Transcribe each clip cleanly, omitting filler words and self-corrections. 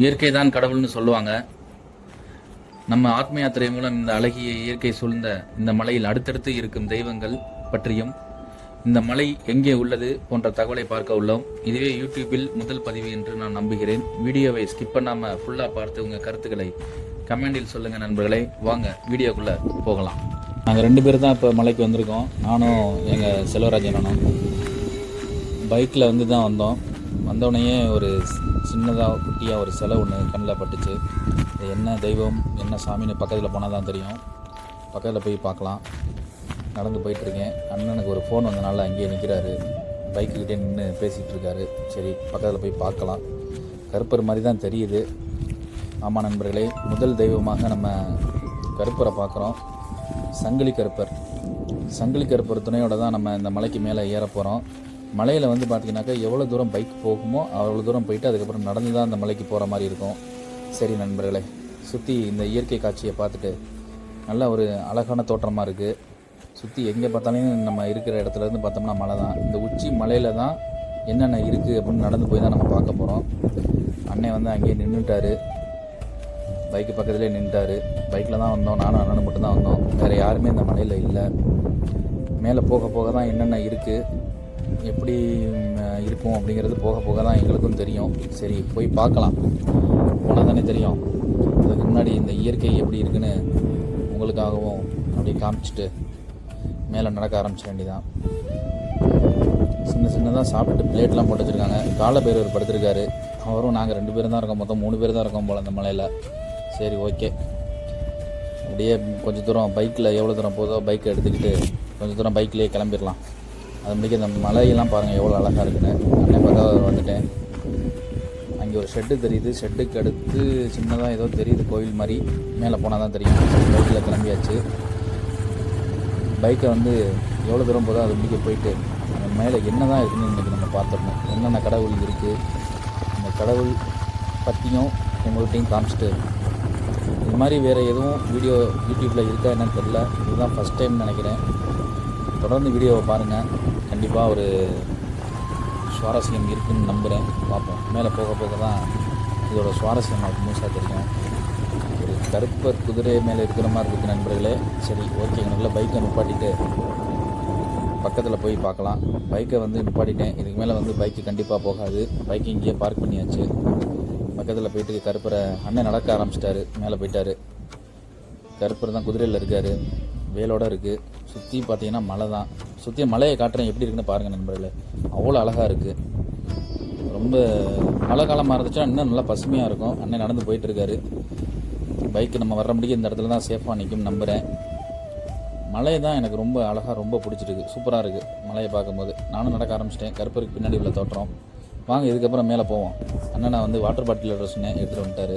இயற்கை தான் கடவுள்னு சொல்லுவாங்க. நம்ம ஆத்ம யாத்திரை மூலம் இந்த அழகிய இயற்கை சூழ்ந்த இந்த மலையில் அடுத்தடுத்து இருக்கும் தெய்வங்கள் பற்றியும் இந்த மலை எங்கே உள்ளது போன்ற தகவலை பார்க்க உள்ளோம். இதுவே யூடியூப்பில் முதல் பதிவு என்று நான் நம்புகிறேன். வீடியோவை ஸ்கிப் பண்ணாமல் ஃபுல்லாக பார்த்து உங்கள் கருத்துக்களை கமெண்டில் சொல்லுங்கள் நண்பர்களே. வாங்க வீடியோக்குள்ளே போகலாம். நாங்கள் 2 பேர் தான் இப்போ மலைக்கு வந்திருக்கோம். நானும் எங்கள் செல்வராஜனும் பைக்கில் வந்து தான் வந்தோம். வந்தோடனே ஒரு சின்னதாக குட்டியாக ஒரு சிலை ஒன்று கண்ணில் பட்டுச்சு. இது என்ன தெய்வம் என்ன சாமின்னு பக்கத்தில் போனால் தான் தெரியும். பக்கத்தில் போய் பார்க்கலாம். நடந்து போயிட்டுருக்கேன். அண்ணனுக்கு ஒரு ஃபோன் வந்தனால அங்கேயே நிற்கிறாரு. பைக்குக்கிட்டே நின்று பேசிகிட்டு இருக்காரு. சரி பக்கத்தில் போய் பார்க்கலாம். கருப்பர் மாதிரி தான் தெரியுது. ஆமாம் நண்பர்களே, முதல் தெய்வமாக நம்ம கருப்பரை பார்க்குறோம். சங்கிலி கருப்பர். சங்கிலி கருப்பர் துணையோடு தான் நம்ம இந்த மலைக்கு மேலே ஏற போகிறோம். மலையில் வந்து பார்த்திங்கனாக்கா எவ்வளோ தூரம் பைக் போகுமோ அவ்வளோ தூரம் போயிட்டு அதுக்கப்புறம் நடந்து தான் அந்த மலைக்கு போகிற மாதிரி இருக்கும். சரி நண்பர்களே, சுற்றி இந்த இயற்கை காட்சியை பார்த்துட்டு நல்ல ஒரு அழகான தோற்றமாக இருக்குது. சுற்றி எங்கே பார்த்தாலும் நம்ம இருக்கிற இடத்துலேருந்து பார்த்தோம்னா மலை தான். இந்த உச்சி மலையில் தான் என்னென்ன இருக்குது அப்படின்னு நடந்து போய் தான் நம்ம பார்க்க போகிறோம். அண்ணன் வந்து அங்கேயே நின்றுட்டார். பைக்கு பக்கத்துலேயே நின்றுட்டார். பைக்கில் தான் வந்தோம். நானும் அண்ணனும் மட்டும் தான் வந்தோம். வேறு யாருமே இந்த மலையில் இல்லை. மேலே போக போக தான் என்னென்ன இருக்குது எப்படி இருக்கும் அப்படிங்கிறது போக போக தான் எங்களுக்கும் தெரியும். சரி போய் பார்க்கலாம். போனால் தானே தெரியும். அதுக்கு முன்னாடி இந்த இயற்கை எப்படி இருக்குன்னு உங்களுக்காகவும் அப்படி காமிச்சிட்டு மேலே நடக்க ஆரம்பிச்சிட வேண்டியதான். சின்னதாக சாப்பிட்டு பிளேட்லாம் போட்டு வச்சுருக்காங்க. காலபைரவர் படுத்திருக்காரு. அவரும் நாங்கள் 2 பேரும் தான் இருக்கோம். மொத்தம் 3 பேர் தான் இருக்கோம் போல் அந்த மலையில். சரி ஓகே, அப்படியே கொஞ்சம் தூரம் பைக்கில் எவ்வளோ தூரம் போதோ பைக்கை எடுத்துக்கிட்டு கொஞ்சம் தூரம் பைக்லேயே கிளம்பிடலாம். அது முடிக்க இந்த மலையெல்லாம் பாருங்கள் எவ்வளோ அழகாக இருக்குன்னு. அண்ணன் பார்த்தா வந்துட்டேன். அங்கே ஒரு ஷெட்டு தெரியுது. ஷெட்டுக்கு அடுத்து சின்னதாக ஏதோ தெரியுது கோவில் மாதிரி. மேலே போனால் தான் தெரியும். பைக்கில் கிளம்பியாச்சு. பைக்கை வந்து எவ்வளோ தூரம் போதோ அது முடிக்க போயிட்டு அந்த மேலே என்ன தான் இருக்குதுன்னு இன்றைக்கி நம்ம பார்த்துடணும். என்னென்ன கடவுள் இருக்குது அந்த கடவுள் பற்றியும் உங்கள்கிட்டையும் காமிச்சிட்டு இது மாதிரி வேறு எதுவும் வீடியோ யூடியூப்பில் இருக்கா என்னன்னு தெரியல. இதுதான் ஃபஸ்ட் டைம் நினைக்கிறேன். தொடர்ந்து வீடியோவை பாருங்கள். கண்டிப்பாக ஒரு சுவாரஸ்யம் இருக்குதுன்னு நம்புகிறேன். பார்ப்போம். மேலே போக போக தான் இதோட சுவாரஸ்யம் நமக்கு முழுசாக தெரியும். ஒரு கருப்பர் குதிரை மேலே இருக்கிற மாதிரி இருக்குது நண்பர்களே. சரி ஓகே, எனக்குள்ள பைக்கை நிப்பாட்டிட்டு பக்கத்தில் போய் பார்க்கலாம். பைக்கை வந்து நிப்பாட்டிட்டேன். இதுக்கு மேலே வந்து பைக்கு கண்டிப்பாக போகாது. பைக்கு இங்கேயே பார்க் பண்ணியாச்சு. பக்கத்தில் போயிட்டு கருப்பரை அண்ணன் நடக்க ஆரம்பிச்சிட்டாரு. மேலே போயிட்டார். கருப்பர் தான் குதிரையில் இருக்கார். வேலோடு இருக்குது. சுற்றி பார்த்தீங்கன்னா மலை தான். சுற்றி மலையை காட்டுறேன் எப்படி இருக்குன்னு பாருங்கள் நண்பர்களே. அவ்வளோ அழகாக இருக்குது. ரொம்ப மழை காலமாக இருந்துச்சுன்னா இன்னும் நல்லா பசுமையாக இருக்கும். அண்ணன் நடந்து போயிட்டுருக்காரு. பைக்கு நம்ம வர்ற முடியும் இந்த இடத்துல தான் சேஃபாக நிற்கும் நம்புகிறேன். மலை தான் எனக்கு ரொம்ப அழகாக ரொம்ப பிடிச்சிருக்கு. சூப்பராக இருக்குது மலையை பார்க்கும்போது. நானும் நடக்க ஆரம்பிச்சிட்டேன். கருப்பருக்கு பின்னாடி உள்ள தோற்றம். வாங்க இதுக்கப்புறம் மேலே போவோம். அண்ணன் நான் வந்து வாட்டர் பாட்டில் சொன்னேன், எடுத்துகிட்டு வந்துட்டார்.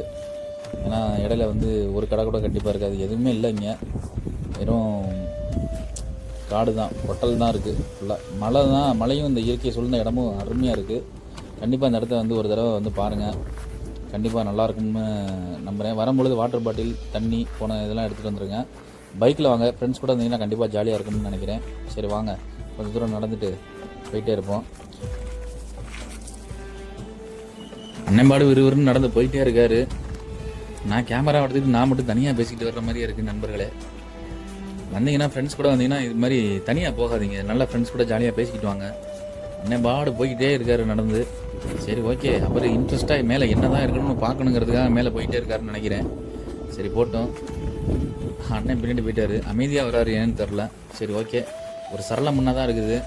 ஏன்னா இடையில வந்து ஒரு கடை கூட கண்டிப்பாக இருக்காது. எதுவுமே இல்லை இங்கே. வெறும் காடு தான், பொட்டல் தான் இருக்குது ஃபுல்லாக. மலை தான். மலையும் இந்த இயற்கை சூழ்ந்த இடமும் அருமையாக இருக்குது. கண்டிப்பாக இந்த இடத்த வந்து ஒரு தடவை வந்து பாருங்கள். கண்டிப்பாக நல்லாயிருக்கும்னு நம்புகிறேன். வரும்பொழுது வாட்டர் பாட்டில் தண்ணி போன இதெல்லாம் எடுத்துகிட்டு வந்துடுங்க. பைக்கில் வாங்க. ஃப்ரெண்ட்ஸ் கூட இருந்தீங்கன்னா கண்டிப்பாக ஜாலியாக இருக்கும்னு நினைக்கிறேன். சரி வாங்க கொஞ்சம் தூரம் நடந்துட்டு போயிட்டே இருப்போம். அண்ணன்பாடு விறுவிறுன்னு நடந்து போயிட்டே இருக்காரு. நான் கேமரா எடுத்துக்கிட்டு நான் மட்டும் தனியாக பேசிக்கிட்டு வர்ற மாதிரியே இருக்குது நண்பர்களே. வந்தீங்கன்னா ஃப்ரெண்ட்ஸ் கூட வந்தீங்கன்னா இது மாதிரி தனியாக போகாதீங்க. நல்லா ஃப்ரெண்ட்ஸ் கூட ஜாலியாக பேசிக்கிட்டு வாங்க. அண்ணன் பாடு போய்கிட்டே இருக்காரு நடந்து. சரி ஓகே, அப்புறம் இன்ட்ரெஸ்ட்டாக மேலே என்ன தான் இருக்கணும்னு பார்க்கணுங்கிறதுக்காக மேலே போயிட்டே இருக்காருன்னு நினைக்கிறேன். சரி போட்டோம். அண்ணன் பின்னாடி போயிட்டார். அமைதியாக வராரு ஏன்னு தெரில. சரி ஓகே, ஒரு சரளம் முன்னாக தான் இருக்குது.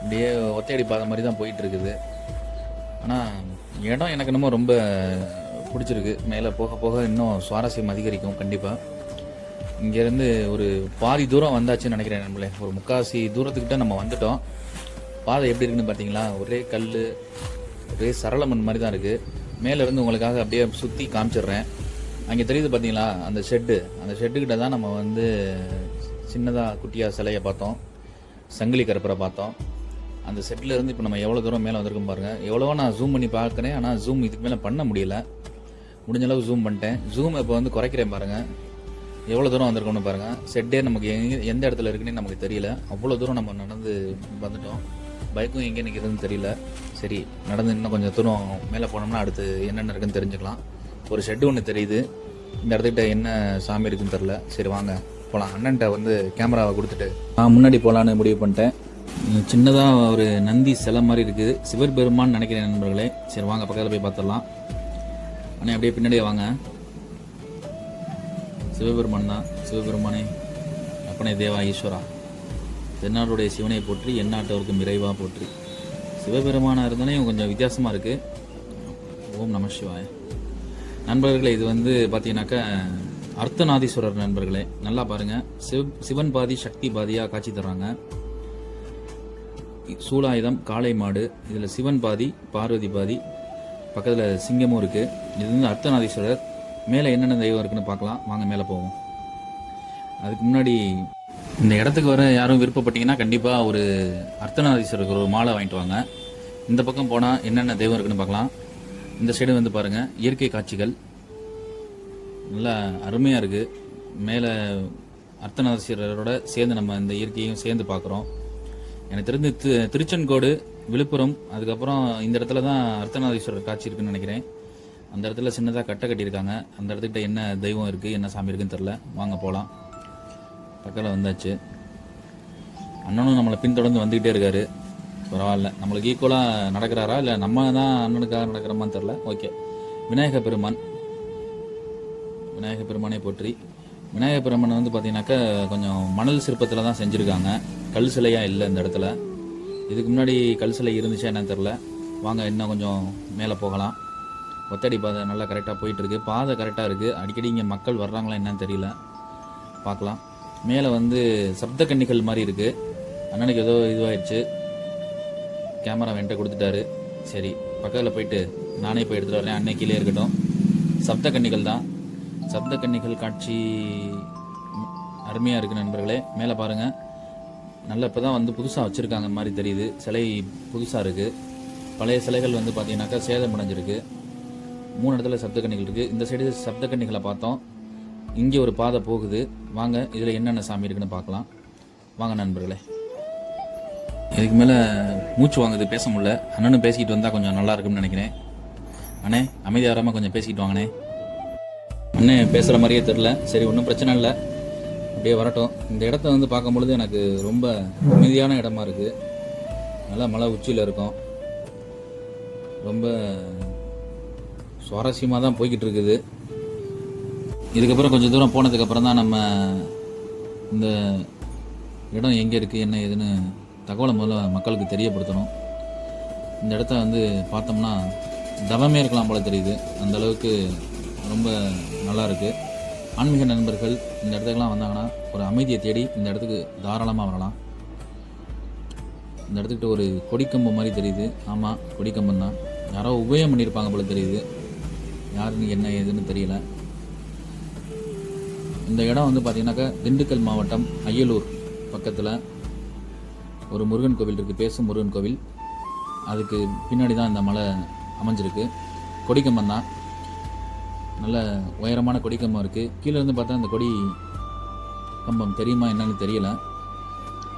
அப்படியே ஒத்தையடி பாதை மாதிரி தான் போயிட்டுருக்குது. ஆனால் இடம் எனக்கு என்னமோ ரொம்ப பிடிச்சிருக்கு. மேலே போக போக இன்னும் சுவாரஸ்யம் அதிகரிக்கும் கண்டிப்பாக. இங்கேருந்து ஒரு பாதி தூரம் வந்தாச்சுன்னு நினைக்கிறேன் நம்மளே. ஒரு 3/4 தூரத்துக்கிட்ட நம்ம வந்துட்டோம். பாதை எப்படி இருக்குன்னு பார்த்தீங்களா? ஒரே கல், ஒரே சரளமண் மாதிரி தான் இருக்குது. மேலேருந்து உங்களுக்காக அப்படியே சுற்றி காமிச்சிடுறேன். அங்கே தெரியுது பார்த்தீங்களா அந்த ஷெட்டு. அந்த ஷெட்டுக்கிட்ட தான் நம்ம வந்து சின்னதாக குட்டியாக சிலையை பார்த்தோம். சங்கிலி கருப்பரை பார்த்தோம். அந்த செட்டிலேருந்து இப்போ நம்ம எவ்வளோ தூரம் மேலே வந்திருக்கோம் பாருங்கள். எவ்வளவோ நான் ஜூம் பண்ணி பார்க்குறேன். ஆனால் ஜூம் இதுக்கு மேலே பண்ண முடியல. முடிஞ்சளவு ஜூம் பண்ணிட்டேன். ஜூம் இப்போ வந்து குறைக்கிறேன் பாருங்கள். எவ்வளோ தூரம் வந்திருக்கோம்னு பாருங்கள். செட்டே நமக்கு எந்த இடத்துல இருக்குன்னு நமக்கு தெரியல. அவ்வளோ தூரம் நம்ம நடந்து வந்துட்டோம். பைக்கும் எங்கே நிற்கிறதுன்னு தெரியல. சரி, நடந்து இன்னும் கொஞ்சம் தூரம் மேலே போனோம்னா அடுத்து என்னென்ன இருக்குன்னு தெரிஞ்சுக்கலாம். ஒரு ஷெட்டு ஒன்று தெரியுது. இந்த இடத்துக்கிட்ட என்ன சாமி இருக்குன்னு தெரில. சரி வாங்க போகலாம். அண்ணன்ட்ட வந்து கேமராவை கொடுத்துட்டு நான் முன்னாடி போகலான்னு முடிவு பண்ணிட்டேன். சின்னதாக ஒரு நந்தி சிலை மாதிரி இருக்குது, சிவபெருமான்னு நினைக்கிறேன் நண்பர்களே. சரி வாங்க பக்கத்தில் போய் பார்த்துடலாம். அண்ணே அப்படியே பின்னாடியே வாங்க. சிவபெருமான் தான். சிவபெருமானே அப்பனே தேவா ஈஸ்வரா, தென்னாடுடைய சிவனை போற்றி எந்நாட்டவருக்கும் இறைவா போற்றி. சிவபெருமானாக இருந்தாலே கொஞ்சம் வித்தியாசமாக இருக்குது. ஓம் நம சிவாய. நண்பர்களே, இது வந்து பார்த்தீங்கன்னாக்கா அர்த்தநாதீஸ்வரர் நண்பர்களே. நல்லா பாருங்கள், சிவன் பாதி சக்தி பாதியாக காட்சி தர்றாங்க. சூலாயுதம் காளை மாடு, இதில் சிவன் பாதி பார்வதி பாதி, பக்கத்தில் சிங்கமும் இருக்குது. இது வந்து அர்த்தநாதீஸ்வரர். மேலே என்னென்ன தெய்வம் இருக்குன்னு பார்க்கலாம் வாங்க, மேலே போவோம். அதுக்கு முன்னாடி இந்த இடத்துக்கு வர யாரும் விருப்பப்பட்டீங்கன்னா கண்டிப்பாக ஒரு அர்த்தநாதீஸ்வரருக்கு ஒரு மாலை வாங்கிட்டு வாங்க. இந்த பக்கம் போனால் என்னென்ன தெய்வம் இருக்குன்னு பார்க்கலாம். இந்த சைடு வந்து பாருங்கள், இயற்கை காட்சிகள் நல்லா அருமையாக இருக்குது. மேலே அர்த்தநாதீஸ்வரரோட சேர்ந்து நம்ம இந்த இயற்கையும் சேர்ந்து பார்க்குறோம். எனக்கு தெரிஞ்சு திருச்செங்கோடு, விழுப்புரம், அதுக்கப்புறம் இந்த இடத்துல தான் அர்த்தநாதீஸ்வரர் காட்சி இருக்குன்னு நினைக்கிறேன். அந்த இடத்துல சின்னதாக கட்டை கட்டியிருக்காங்க. அந்த இடத்துக்கிட்ட என்ன தெய்வம் இருக்குது என்ன சாமி இருக்குன்னு தெரில. வாங்க போகலாம். பக்கத்தில் வந்தாச்சு. அண்ணனும் நம்மளை பின்தொடர்ந்து வந்துக்கிட்டே இருக்காரு. பரவாயில்ல, நம்மளுக்கு ஈக்குவலாக நடக்கிறாரா இல்லை நம்ம தான் அண்ணனுக்காக நடக்கிறோமான்னு தெரில. ஓகே. விநாயக பெருமான், விநாயக பெருமானே போற்றி. விநாயக பெருமான் வந்து பார்த்தீங்கன்னாக்கா கொஞ்சம் மணல் சிற்பத்தில் தான் செஞ்சுருக்காங்க, கல் சிலையாக இல்லை இந்த இடத்துல. இதுக்கு முன்னாடி கல் சிலை இருந்துச்சா என்னன்னு தெரில. வாங்க இன்னும் கொஞ்சம் மேலே போகலாம். ஒத்தடி பாதை நல்லா கரெக்டாக போயிட்டுருக்கு. பாதை கரெக்டாக இருக்குது. அடிக்கடி இங்கே மக்கள் வர்றாங்களா என்னன்னு தெரியல. பார்க்கலாம். மேலே வந்து சப்த கன்னிகள் மாதிரி இருக்குது. அண்ணனுக்கு ஏதோ இதுவாகிடுச்சு, கேமரா வென்ட்ட கொடுத்துட்டாரு. சரி பக்கத்தில் போயிட்டு நானே போய் எடுத்துகிட்டு வரேன். அன்னை கீழே இருக்கட்டும். சப்த கன்னிகள் தான். சப்த கன்னிகள் காட்சி அருமையாக இருக்குது நண்பர்களே. மேலே பாருங்கள், நல்ல இப்போ தான் வந்து புதுசாக வச்சுருக்காங்க மாதிரி தெரியுது. சிலை புதுசாக இருக்குது. பழைய சிலைகள் வந்து பார்த்தீங்கன்னாக்கா சேதம் அடைஞ்சிருக்கு. 3 இடத்துல சப்த கன்னிகள் இருக்குது. இந்த சைடு சப்த கன்னிகளை பார்த்தோம். இங்கே ஒரு பாதை போகுது. வாங்க இதில் என்னென்ன சாமி இருக்குன்னு பார்க்கலாம். வாங்க நண்பர்களே. இதுக்கு மேலே மூச்சு வாங்குது, பேச முடியல. அண்ணனும் பேசிக்கிட்டு வந்தால் கொஞ்சம் நல்லா இருக்கும்னு நினைக்கிறேன். அண்ணே அமைதியாக வராமல் கொஞ்சம் பேசிக்கிட்டு வாங்கண்ணே. அண்ணே பேசுகிற மாதிரியே தெரில. சரி ஒன்றும் பிரச்சனை இல்லை, அப்படியே வரட்டும். இந்த இடத்த வந்து பார்க்கும்பொழுது எனக்கு ரொம்ப அமைதியான இடமா இருக்குது. நல்லா மலை உச்சியில் இருக்கும். ரொம்ப சுவாரஸ்யமாக தான் போய்கிட்டு இருக்குது. இதுக்கப்புறம் கொஞ்சம் தூரம் போனதுக்கப்புறம் தான் நம்ம இந்த இடம் எங்கே இருக்குது என்ன ஏதுன்னு தகவலை முதல்ல மக்களுக்கு தெரியப்படுத்தணும். இந்த இடத்த வந்து பார்த்தோம்னா தவமே இருக்கலாம் போல தெரியுது. அந்த அளவுக்கு ரொம்ப நல்லா இருக்குது. ஆன்மீக நண்பர்கள் இந்த இடத்துக்கெல்லாம் வந்தாங்கன்னா ஒரு அமைதியை தேடி இந்த இடத்துக்கு தாராளமாக வரலாம். இந்த இடத்துக்கிட்ட ஒரு கொடிக்கம்பம் மாதிரி தெரியுது. ஆமாம், கொடிக்கம்பம் தான். யாரோ உபயம் பண்ணியிருப்பாங்க போல தெரியுது. யாருன்னு என்ன ஏதுன்னு தெரியல. இந்த இடம் வந்து பார்த்தீங்கன்னாக்கா திண்டுக்கல் மாவட்டம் அய்யலூர் பக்கத்தில் ஒரு முருகன் கோவில் இருக்குது, பேசும் முருகன் கோவில். அதுக்கு பின்னாடி தான் இந்த மலை அமைஞ்சிருக்கு. கொடிக்கம்பம் தான், நல்ல உயரமான கொடிக்கம்பம் இருக்குது. கீழே இருந்து பார்த்தா அந்த கொடி கம்பம் தெரியுமா என்னன்னு தெரியல.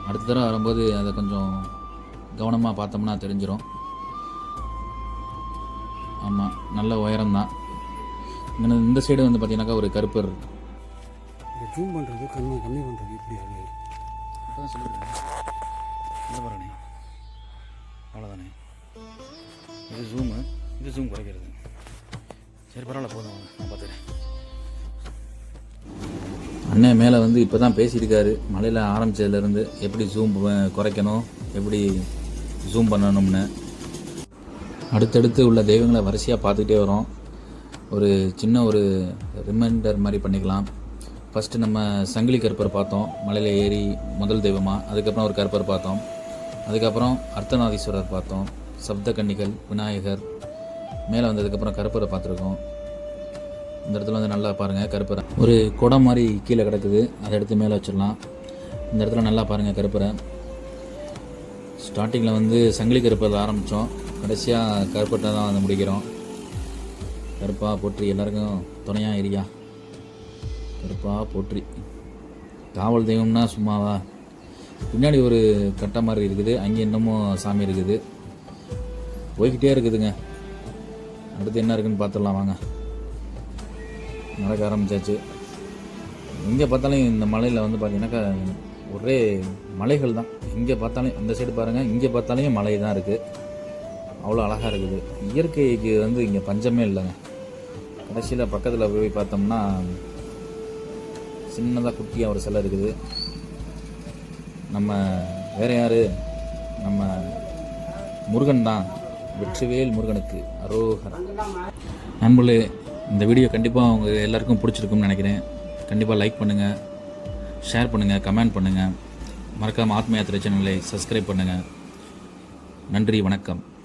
அடுத்த தடவை வரும்போது அதை கொஞ்சம் கவனமாக பார்த்தோம்னா தெரிஞ்சிடும். ஆமாம், நல்ல உயரம்தான். இந்த சைடு வந்து பார்த்தீங்கன்னாக்கா ஒரு கருப்பர். ஜூம் பண்ணுறது கம்மி பண்ணுறது இப்படி அப்போதான் சொல்லுங்கள். இந்த பாருண்ணே, அவ்வளோதானே. இது ஜூமு, இது ஜூம் குறைக்கிறது. சரி பரவாயில்ல, போதும், நான் பார்த்துக்கிறேன். அண்ணன் மேலே வந்து இப்போ தான் பேசியிருக்காரு. மலையில் ஆரம்பித்ததுலேருந்து எப்படி ஜூம் குறைக்கணும், எப்படி ஜூம் பண்ணணும்னு. அடுத்தடுத்து உள்ள தெய்வங்களை வரிசையாக பார்த்துக்கிட்டே வரோம். ஒரு சின்ன ஒரு ரிமைண்டர் மாதிரி பண்ணிக்கலாம். ஃபஸ்ட்டு நம்ம சங்கிலி கருப்பர் பார்த்தோம், மலையில் ஏறி முதல் தெய்வமாக. அதுக்கப்புறம் ஒரு கருப்பர் பார்த்தோம். அதுக்கப்புறம் அர்த்தநாதீஸ்வரர் பார்த்தோம். சப்த கன்னிகள், விநாயகர். மேலே வந்ததுக்கப்புறம் கருப்பரை பார்த்துருக்கோம். இந்த இடத்துல வந்து நல்லா பாருங்கள் கருப்பரை. ஒரு குடம் மாதிரி கீழே கிடக்குது, அதை எடுத்து மேலே வச்சிடலாம். இந்த இடத்துல நல்லா பாருங்கள் கருப்பரை. ஸ்டார்டிங்கில் வந்து சங்கிலி கருப்பரில் ஆரம்பித்தோம், கடைசியாக கருப்பட்டை தான் வந்து முடிக்கிறோம். கருப்பா போற்றி, எல்லாருக்கும் துணையாக எரியா. கருப்பா போற்றி. காவல் தெய்வம்னா சும்மாவா? பின்னாடி ஒரு கட்டை மாதிரி இருக்குது, அங்கே இன்னமும் சாமி இருக்குது. போய்கிட்டே இருக்குதுங்க. அடுத்து என்ன இருக்குன்னு பார்த்துடலாம் வாங்க. நடக்க ஆரம்பிச்சாச்சு. எங்கே பார்த்தாலும் இந்த மலையில் வந்து பார்த்தீங்கன்னாக்கா ஒரே மலைகள் தான். எங்கே பார்த்தாலும் அந்த சைடு பாருங்கள், இங்கே பார்த்தாலும் மலை தான் இருக்குது. அவ்வளோ அழகாக இருக்குது. இயற்கைக்கு வந்து இங்கே பஞ்சமே இல்லைங்க. கடைசியில் பக்கத்தில் போய் பார்த்தோம்னா சின்னதாக குட்டியாக ஒரு சிலை இருக்குது. நம்ம வேறு யார், நம்ம முருகன் தான். வெற்றிவேல் முருகனுக்கு அரோகரா. நண்பர்களே, இந்த வீடியோ கண்டிப்பாக அவங்க எல்லாருக்கும் பிடிச்சிருக்கும்னு நினைக்கிறேன். கண்டிப்பாக லைக் பண்ணுங்கள், ஷேர் பண்ணுங்கள், கமெண்ட் பண்ணுங்கள். மறக்காமல் ஆத்ம யாத்திரை சேனலை சப்ஸ்கிரைப் பண்ணுங்கள். நன்றி, வணக்கம்.